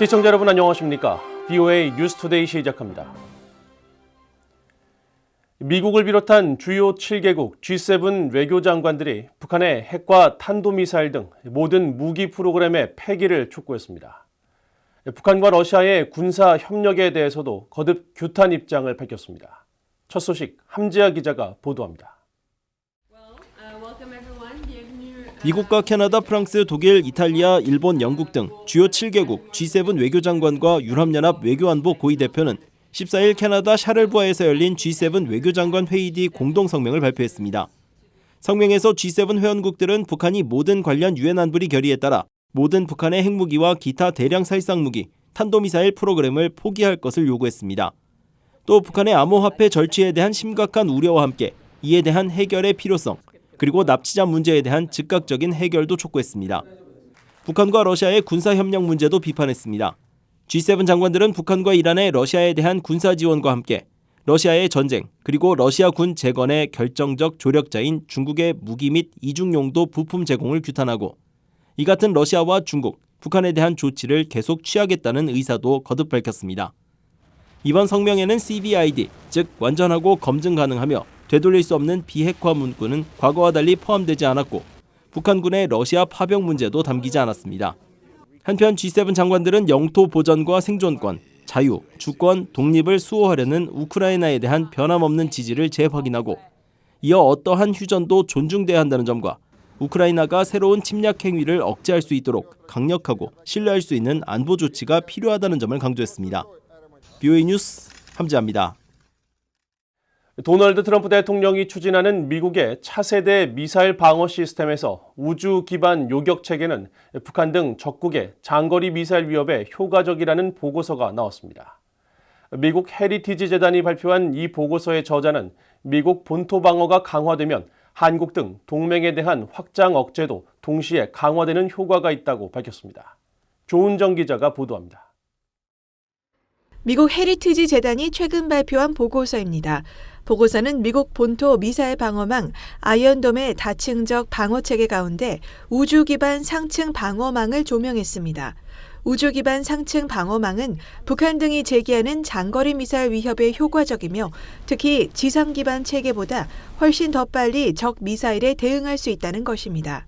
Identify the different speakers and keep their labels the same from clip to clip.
Speaker 1: 시청자 여러분 안녕하십니까? VOA 뉴스투데이 시작합니다. 미국을 비롯한 주요 7개국 G7 외교장관들이 북한의 핵과 탄도미사일 등 모든 무기 프로그램의 폐기를 촉구했습니다. 북한과 러시아의 군사 협력에 대해서도 거듭 규탄 입장을 밝혔습니다. 첫 소식 함지아 기자가 보도합니다.
Speaker 2: 미국과 캐나다, 프랑스, 독일, 이탈리아, 일본, 영국 등 주요 7개국 G7 외교장관과 유럽연합 외교안보 고위대표는 14일 캐나다 샤를부아에서 열린 G7 외교장관 회의 뒤 공동성명을 발표했습니다. 성명에서 G7 회원국들은 북한이 모든 관련 유엔 안보리 결의에 따라 모든 북한의 핵무기와 기타 대량 살상무기, 탄도미사일 프로그램을 포기할 것을 요구했습니다. 또 북한의 암호화폐 절취에 대한 심각한 우려와 함께 이에 대한 해결의 필요성, 그리고 납치자 문제에 대한 즉각적인 해결도 촉구했습니다. 북한과 러시아의 군사협력 문제도 비판했습니다. G7 장관들은 북한과 이란의 러시아에 대한 군사 지원과 함께 러시아의 전쟁, 그리고 러시아 군 재건의 결정적 조력자인 중국의 무기 및 이중용도 부품 제공을 규탄하고 이 같은 러시아와 중국, 북한에 대한 조치를 계속 취하겠다는 의사도 거듭 밝혔습니다. 이번 성명에는 CVID, 즉 완전하고 검증 가능하며 되돌릴 수 없는 비핵화 문구는 과거와 달리 포함되지 않았고 북한군의 러시아 파병 문제도 담기지 않았습니다. 한편 G7 장관들은 영토 보전과 생존권, 자유, 주권, 독립을 수호하려는 우크라이나에 대한 변함없는 지지를 재확인하고 이어 어떠한 휴전도 존중돼야 한다는 점과 우크라이나가 새로운 침략 행위를 억제할 수 있도록 강력하고 신뢰할 수 있는 안보 조치가 필요하다는 점을 강조했습니다. VOA 뉴스 함지아입니다.
Speaker 1: 도널드 트럼프 대통령이 추진하는 미국의 차세대 미사일 방어 시스템에서 우주 기반 요격 체계는 북한 등 적국의 장거리 미사일 위협에 효과적이라는 보고서가 나왔습니다. 미국 헤리티지 재단이 발표한 이 보고서의 저자는 미국 본토 방어가 강화되면 한국 등 동맹에 대한 확장 억제도 동시에 강화되는 효과가 있다고 밝혔습니다. 조은정 기자가 보도합니다.
Speaker 3: 미국 헤리티지 재단이 최근 발표한 보고서입니다. 보고서는 미국 본토 미사일 방어망 아이언돔의 다층적 방어 체계 가운데 우주 기반 상층 방어망을 조명했습니다. 우주 기반 상층 방어망은 북한 등이 제기하는 장거리 미사일 위협에 효과적이며 특히 지상 기반 체계보다 훨씬 더 빨리 적 미사일에 대응할 수 있다는 것입니다.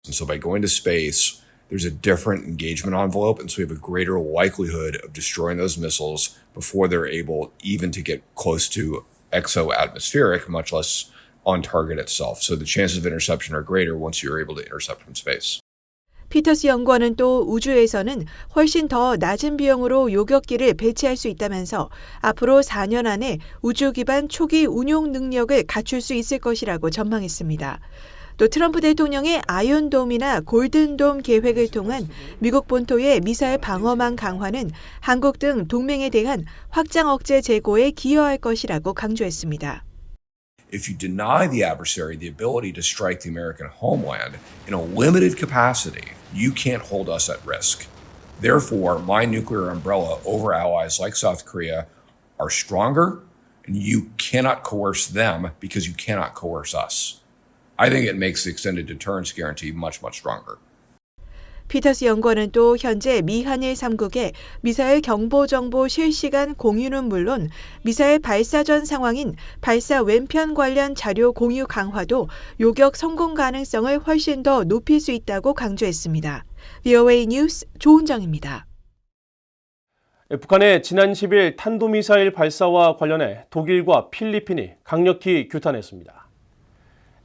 Speaker 4: So by going to space, there's a different engagement envelope, and so we have a greater likelihood of destroying those missiles before they're able even to get close to exo-atmospheric, much less on target itself. So the chances of interception are greater once you're able to intercept from space.
Speaker 3: 피터스 연구원은 또 우주에서는 훨씬 더 낮은 비용으로 요격기를 배치할 수 있다면서 앞으로 4년 안에 우주 기반 초기 운용 능력을 갖출 수 있을 것이라고 전망했습니다. 또 트럼프 대통령의 아이언돔이나 골든돔 계획을 통한 미국 본토의 미사일 방어망 강화는 한국 등 동맹에 대한 확장 억제 제고에 기여할 것이라고 강조했습니다.
Speaker 4: If you deny the adversary the ability to strike the American homeland in a limited capacity, you can't hold us at risk. Therefore, my nuclear umbrella over allies like South Korea are stronger, and you cannot coerce them because you cannot coerce us. I think it makes the extended deterrence guarantee much, much stronger.
Speaker 3: 피터스 연구원은 또 현재 미한일 3국의 미사일 경보 정보 실시간 공유는 물론 미사일 발사 전 상황인 발사 왼편 관련 자료 공유 강화도 요격 성공 가능성을 훨씬 더 높일 수 있다고 강조했습니다. VOA 뉴스 조은정입니다.
Speaker 1: 북한의 지난 10일 탄도미사일 발사와 관련해 독일과 필리핀이 강력히 규탄했습니다.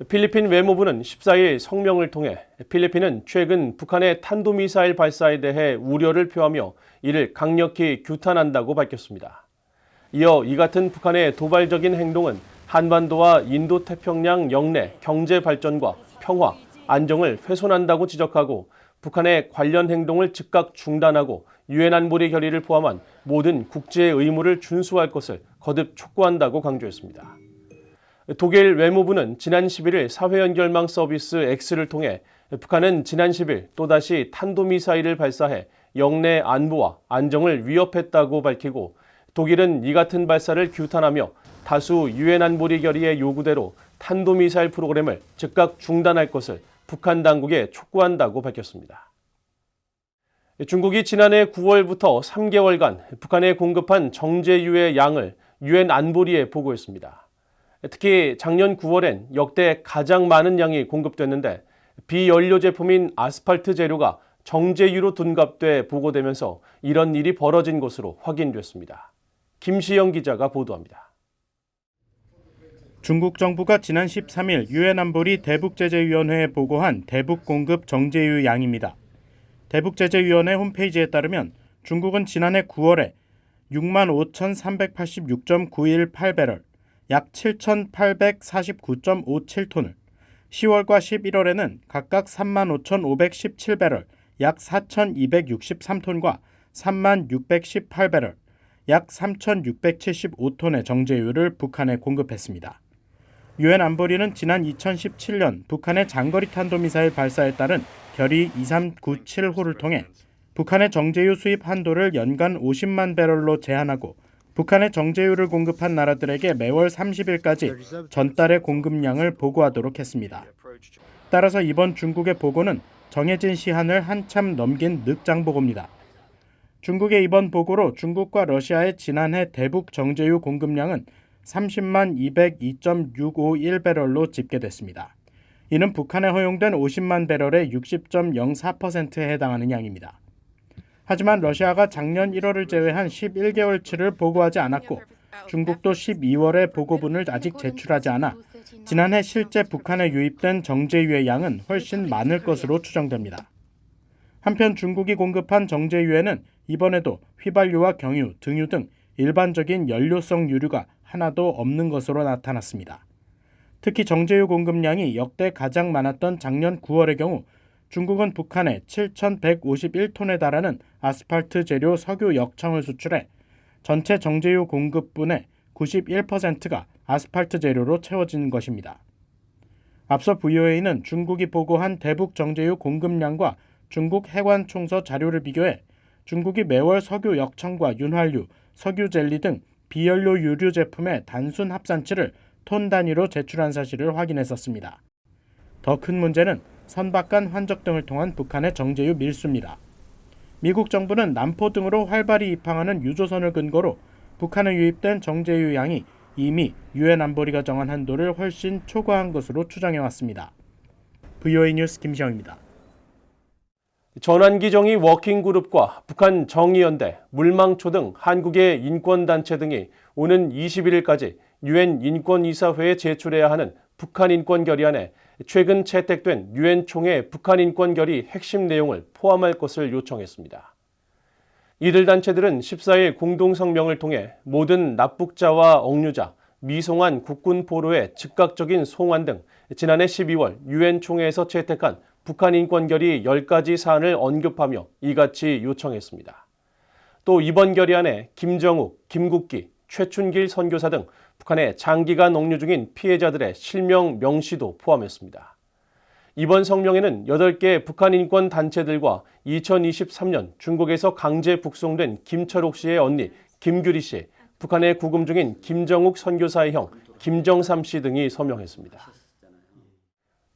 Speaker 1: 필리핀 외무부는 14일 성명을 통해 필리핀은 최근 북한의 탄도미사일 발사에 대해 우려를 표하며 이를 강력히 규탄한다고 밝혔습니다. 이어 이 같은 북한의 도발적인 행동은 한반도와 인도태평양 영내 경제 발전과 평화, 안정을 훼손한다고 지적하고 북한의 관련 행동을 즉각 중단하고 유엔 안보리 결의를 포함한 모든 국제의 의무를 준수할 것을 거듭 촉구한다고 강조했습니다. 독일 외무부는 지난 11일 사회연결망 서비스 X를 통해 북한은 지난 10일 또다시 탄도미사일을 발사해 영내 안보와 안정을 위협했다고 밝히고 독일은 이 같은 발사를 규탄하며 다수 유엔 안보리 결의의 요구대로 탄도미사일 프로그램을 즉각 중단할 것을 북한 당국에 촉구한다고 밝혔습니다. 중국이 지난해 9월부터 3개월간 북한에 공급한 정제유의 양을 유엔 안보리에 보고했습니다. 특히 작년 9월엔 역대 가장 많은 양이 공급됐는데 비연료 제품인 아스팔트 재료가 정제유로 둔갑돼 보고되면서 이런 일이 벌어진 것으로 확인됐습니다. 김시영 기자가 보도합니다.
Speaker 5: 중국 정부가 지난 13일 유엔 안보리 대북제재위원회에 보고한 대북 공급 정제유 양입니다. 대북제재위원회 홈페이지에 따르면 중국은 지난해 9월에 65,386.918배럴, 약 7,849.57톤을, 10월과 11월에는 각각 35,517배럴, 약 4,263톤과 36,618배럴, 약 3,675톤의 정제유를 북한에 공급했습니다. 유엔 안보리는 지난 2017년 북한의 장거리 탄도미사일 발사에 따른 결의 2397호를 통해 북한의 정제유 수입 한도를 연간 50만 배럴로 제한하고 북한의 정제유를 공급한 나라들에게 매월 30일까지 전달의 공급량을 보고하도록 했습니다. 따라서 이번 중국의 보고는 정해진 시한을 한참 넘긴 늑장보고입니다. 중국의 이번 보고로 중국과 러시아의 지난해 대북 정제유 공급량은 30만 202.651배럴로 집계됐습니다. 이는 북한에 허용된 50만 배럴의 60.04%에 해당하는 양입니다. 하지만 러시아가 작년 1월을 제외한 11개월치를 보고하지 않았고 중국도 12월의 보고분을 아직 제출하지 않아 지난해 실제 북한에 유입된 정제유의 양은 훨씬 많을 것으로 추정됩니다. 한편 중국이 공급한 정제유에는 이번에도 휘발유와 경유, 등유 등 일반적인 연료성 유류가 하나도 없는 것으로 나타났습니다. 특히 정제유 공급량이 역대 가장 많았던 작년 9월의 경우 중국은 북한에 7,151톤에 달하는 아스팔트 재료 석유 역청을 수출해 전체 정제유 공급분의 91%가 아스팔트 재료로 채워진 것입니다. 앞서 VOA는 중국이 보고한 대북 정제유 공급량과 중국 해관총서 자료를 비교해 중국이 매월 석유 역청과 윤활유, 석유 젤리 등 비연료 유류 제품의 단순 합산치를 톤 단위로 제출한 사실을 확인했었습니다. 더 큰 문제는 선박간 환적 등을 통한 북한의 정제유 밀수입니다. 미국 정부는 남포 등으로 활발히 입항하는 유조선을 근거로 북한에 유입된 정제유 양이 이미 유엔 안보리가 정한 한도를 훨씬 초과한 것으로 추정해왔습니다. VOA 뉴스 김시영입니다.
Speaker 1: 전환기정의 워킹그룹과 북한 정의연대, 물망초 등 한국의 인권단체 등이 오는 21일까지 유엔 인권이사회에 제출해야 하는 북한 인권 결의안에 최근 채택된 유엔 총회 북한 인권 결의 핵심 내용을 포함할 것을 요청했습니다. 이들 단체들은 14일 공동성명을 통해 모든 납북자와 억류자, 미송환 국군 포로의 즉각적인 송환 등 지난해 12월 유엔 총회에서 채택한 북한 인권 결의 10가지 사안을 언급하며 이같이 요청했습니다. 또 이번 결의안에 김정욱, 김국기, 최춘길 선교사 등 북한에 장기간 억류 중인 피해자들의 실명 명시도 포함했습니다. 이번 성명에는 8개 북한 인권 단체들과 2023년 중국에서 강제 북송된 김철옥 씨의 언니 김규리 씨, 북한에 구금 중인 김정욱 선교사의 형 김정삼 씨 등이 서명했습니다.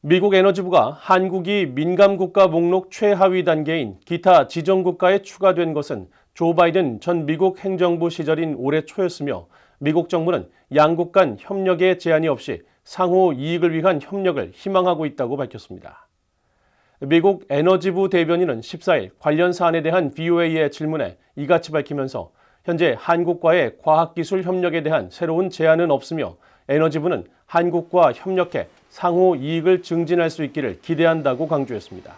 Speaker 1: 미국 에너지부가 한국이 민감국가 목록 최하위 단계인 기타 지정국가에 추가된 것은 조 바이든 전 미국 행정부 시절인 올해 초였으며 미국 정부는 양국 간 협력에 제한이 없이 상호 이익을 위한 협력을 희망하고 있다고 밝혔습니다. 미국 에너지부 대변인은 14일 관련 사안에 대한 VOA의 질문에 이같이 밝히면서 현재 한국과의 과학기술 협력에 대한 새로운 제한은 없으며 에너지부는 한국과 협력해 상호 이익을 증진할 수 있기를 기대한다고 강조했습니다.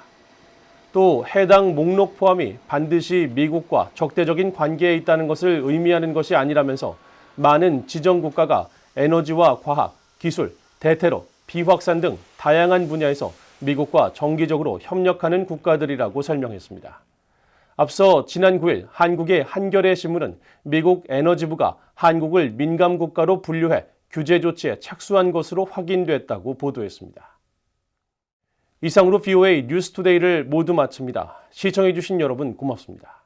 Speaker 1: 또 해당 목록 포함이 반드시 미국과 적대적인 관계에 있다는 것을 의미하는 것이 아니라면서 많은 지정국가가 에너지와 과학, 기술, 대테러, 비확산 등 다양한 분야에서 미국과 정기적으로 협력하는 국가들이라고 설명했습니다. 앞서 지난 9일 한국의 한겨레 신문은 미국 에너지부가 한국을 민감국가로 분류해 규제 조치에 착수한 것으로 확인됐다고 보도했습니다. 이상으로 VOA 뉴스투데이를 모두 마칩니다. 시청해주신 여러분 고맙습니다.